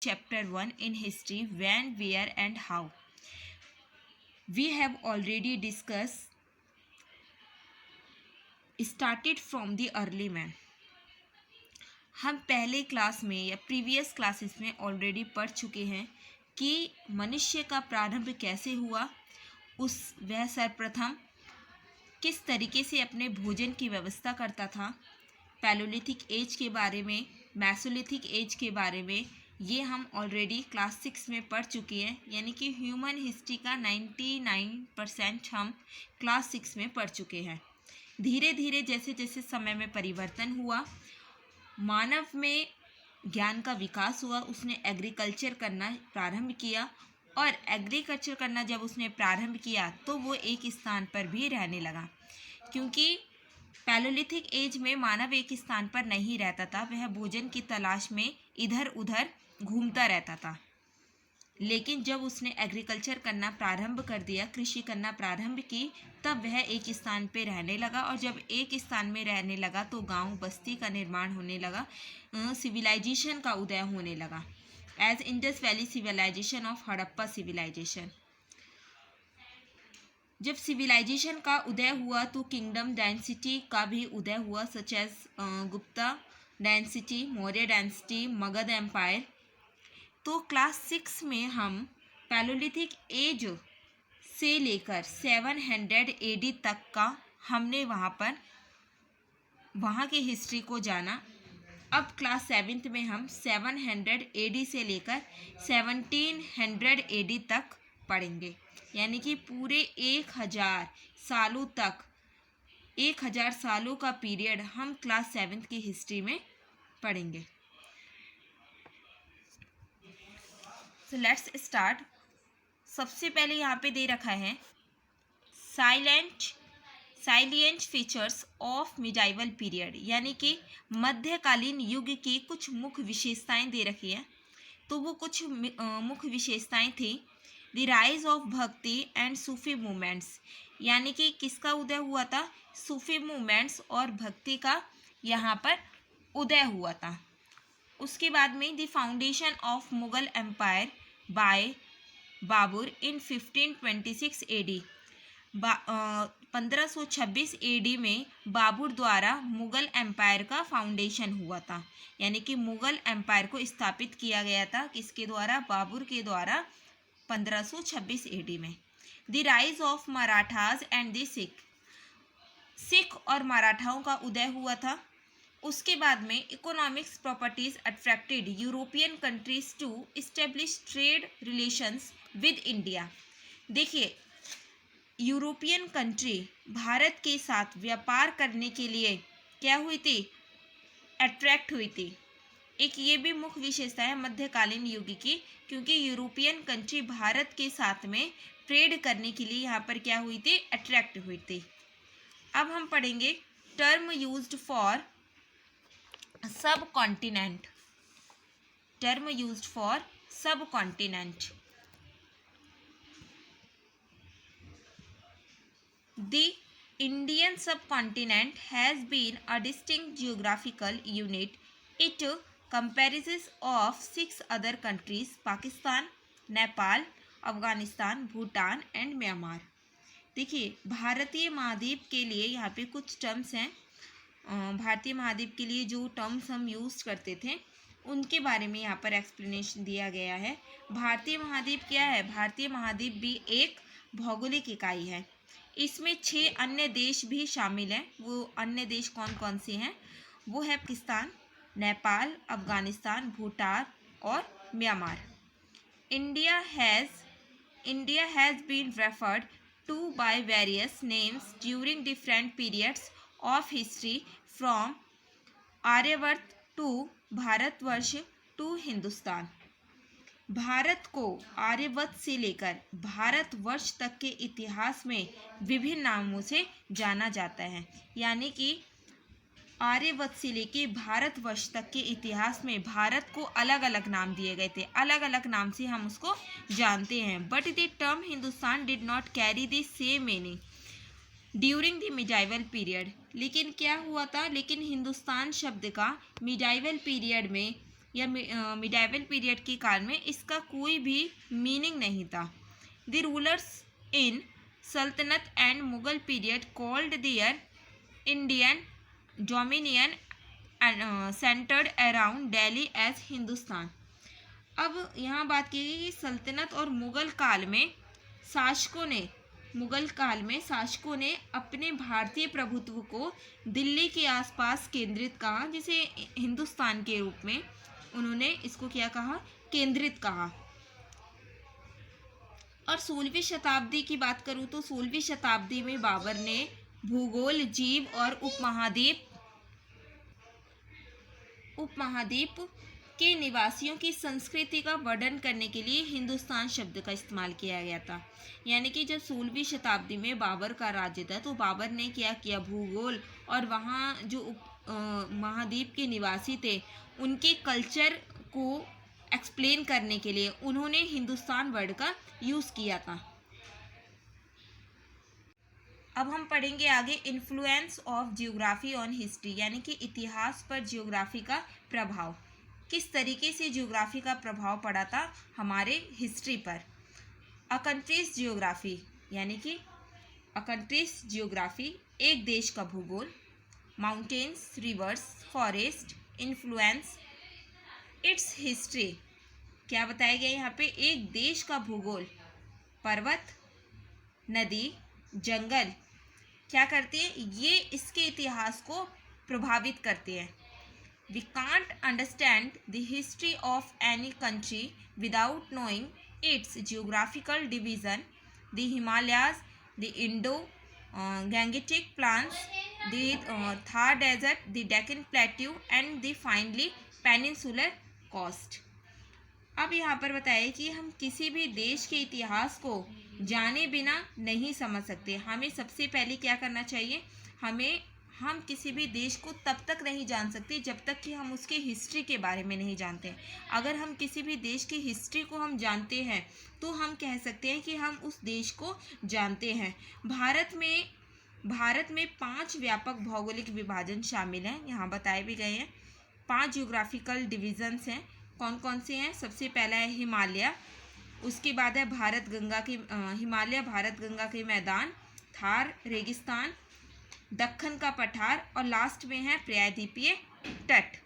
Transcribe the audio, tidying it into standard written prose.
chapter 1 in history, when, where and how. We have already started from the early man. हम पहले class में या previous classes में already पढ़ चुके हैं कि मनुष्य का प्रारंभ कैसे हुआ, वह सर्वप्रथम किस तरीके से अपने भोजन की व्यवस्था करता था, पैलोलिथिक एज के बारे में, मेसोलिथिक एज के बारे में, ये हम ऑलरेडी क्लास 6 में पढ़ चुके हैं। यानी कि ह्यूमन हिस्ट्री का 99% हम क्लास 6 में पढ़ चुके हैं। धीरे धीरे जैसे जैसे समय में परिवर्तन हुआ, मानव में ज्ञान का विकास हुआ, उसने एग्रीकल्चर करना प्रारंभ किया, और एग्रीकल्चर करना जब उसने प्रारंभ किया तो वो एक स्थान पर भी रहने लगा, क्योंकि पैलोलिथिक एज में मानव एक स्थान पर नहीं रहता था, वह भोजन की तलाश में इधर उधर घूमता रहता था। लेकिन जब उसने एग्रीकल्चर करना प्रारंभ कर दिया, कृषि करना प्रारंभ की, तब वह एक स्थान पे रहने लगा, और जब एक स्थान में रहने लगा तो गांव बस्ती का निर्माण होने लगा, सिविलाइजेशन का उदय होने लगा, as Indus valley civilization of Harappa civilization. जब सिविलाइजेशन का उदय हुआ तो किंगडम डायनेसिटी का भी उदय हुआ, such as Gupta dynasty, Maurya dynasty, Magadh empire. तो क्लास 6 में हम पैलोलिथिक एज से लेकर 700 AD तक का हमने वहाँ की हिस्ट्री को जाना। अब क्लास 7th में हम 700 AD से लेकर 1700 AD तक पढ़ेंगे, यानी कि पूरे 1000 सालों तक, 1000 सालों का पीरियड हम क्लास 7th की हिस्ट्री में पढ़ेंगे। So let's start. सबसे पहले यहाँ पे दे रखा है साइलिएंट फीचर्स ऑफ मिडाइवल पीरियड, यानी कि मध्यकालीन युग की कुछ मुख्य विशेषताएं दे रखी हैं। तो वो कुछ मुख्य विशेषताएं थी। द राइज ऑफ भक्ति एंड सूफी मूवमेंट्स, यानी कि किसका उदय हुआ था, सूफी मूवमेंट्स और भक्ति का यहाँ पर उदय हुआ था। उसके बाद में the foundation of Mughal empire by Babur in 1526 AD, 1526 AD में बाबर द्वारा मुगल एम्पायर का फाउंडेशन हुआ था, यानी कि मुगल एम्पायर को स्थापित किया गया था, किसके द्वारा, बाबर के द्वारा, 1526 AD में। The rise of Marathas and the Sikh और मराठाओं का उदय हुआ था। उसके बाद में economics properties attracted European countries to establish trade relations with India. देखिए, यूरोपियन कंट्री भारत के साथ व्यापार करने के लिए क्या हुई थी, अट्रैक्ट हुई थी। एक ये भी मुख्य विशेषता है मध्यकालीन युग की, क्योंकि यूरोपियन कंट्री भारत के साथ में ट्रेड करने के लिए यहाँ पर क्या हुई थी, अट्रैक्ट हुई थी। अब हम पढ़ेंगे टर्म यूज्ड फॉर सब कॉन्टिनेंट। टर्म यूज्ड फॉर सब continent. The Indian subcontinent has been a distinct geographical unit. It comprises of 6 other countries: Pakistan, Nepal, Afghanistan, Bhutan and Myanmar. देखिए, भारतीय महाद्वीप के लिए यहाँ पे कुछ टर्म्स हैं। भारतीय महाद्वीप के लिए जो टर्म्स हम यूज़ करते थे उनके बारे में यहाँ पर एक्सप्लेनेशन दिया गया है। भारतीय महाद्वीप क्या है, भारतीय महाद्वीप भी एक भौगोलिक इकाई है। इसमें 6 अन्य देश भी शामिल हैं। वो अन्य देश कौन कौन से हैं, वो है पाकिस्तान, नेपाल, अफगानिस्तान, भूटान और Myanmar. India has been referred to by various names during different periods of history, from Aryavarta to Bharatvarsha to Hindustan. Bharat को आर्यवर्त से लेकर भारतवर्ष तक के इतिहास में विभिन्न नामों से जाना जाता है, यानी कि आर्यवर्त से लेकर भारतवर्ष तक के इतिहास में भारत को अलग अलग नाम दिए गए थे, अलग अलग नाम से हम उसको जानते हैं। But the term Hindustan did not carry the same meaning during the medieval period. लेकिन क्या हुआ था, लेकिन हिंदुस्तान शब्द का मिडाइवल पीरियड में या मिडाइवल पीरियड के काल में इसका कोई भी मीनिंग नहीं था। The rulers in sultanate and Mughal period called their Indian dominion centred around Delhi as Hindustan. अब यहाँ बात की गई कि सल्तनत और मुगल काल में शासकों ने अपने भारतीय प्रभुत्व को दिल्ली के आसपास केंद्रित कहा, जिसे हिंदुस्तान के रूप में उन्होंने इसको क्या कहा, केंद्रित कहा। और 16वीं शताब्दी की बात करूँ तो 16वीं शताब्दी में बाबर ने भूगोल, जीव और उपमहाद्वीप के निवासियों की संस्कृति का वर्णन करने के लिए हिंदुस्तान शब्द का इस्तेमाल किया गया था। यानी कि जब 16वीं शताब्दी में बाबर का राज्य था तो बाबर ने क्या किया, भूगोल और वहाँ जो महाद्वीप के निवासी थे उनके कल्चर को एक्सप्लेन करने के लिए उन्होंने हिंदुस्तान वर्ड का यूज़ किया था। अब हम पढ़ेंगे आगे influence of geography on history, यानी कि इतिहास पर जियोग्राफी का प्रभाव। किस तरीके से जियोग्राफी का प्रभाव पड़ा था हमारे हिस्ट्री पर। अ कंट्रीज जियोग्राफी, यानी कि अ कंट्रीज जियोग्राफी एक देश का भूगोल। Mountains, reverse, forest influence it's history. क्या बताया गया यहाँ पे, एक देश का भूगोल, पर्वत, नदी, जंगल क्या करते हैं, ये इसके इतिहास को प्रभावित करते हैं। We can't understand the history of any country without knowing its geographical division, the Himalayas, the Indo Gangetic plains, the Thar desert, the Deccan plateau and the finally peninsular coast. अब यहाँ पर बताया कि हम किसी भी देश के इतिहास को जाने बिना नहीं समझ सकते। हमें सबसे पहले क्या करना चाहिए, हम किसी भी देश को तब तक नहीं जान सकते जब तक कि हम उसके हिस्ट्री के बारे में नहीं जानते। अगर हम किसी भी देश की हिस्ट्री को हम जानते हैं तो हम कह सकते हैं कि हम उस देश को जानते हैं। भारत में 5 व्यापक भौगोलिक विभाजन शामिल हैं, यहाँ बताए भी गए हैं। 5 जियोग्राफिकल डिविजन्स हैं। कौन कौन से हैं, सबसे पहला है हिमालय, उसके बाद है हिमालय भारत गंगा के मैदान, थार रेगिस्तान, दक्कन का पठार और लास्ट में है प्रायद्वीपीय तट।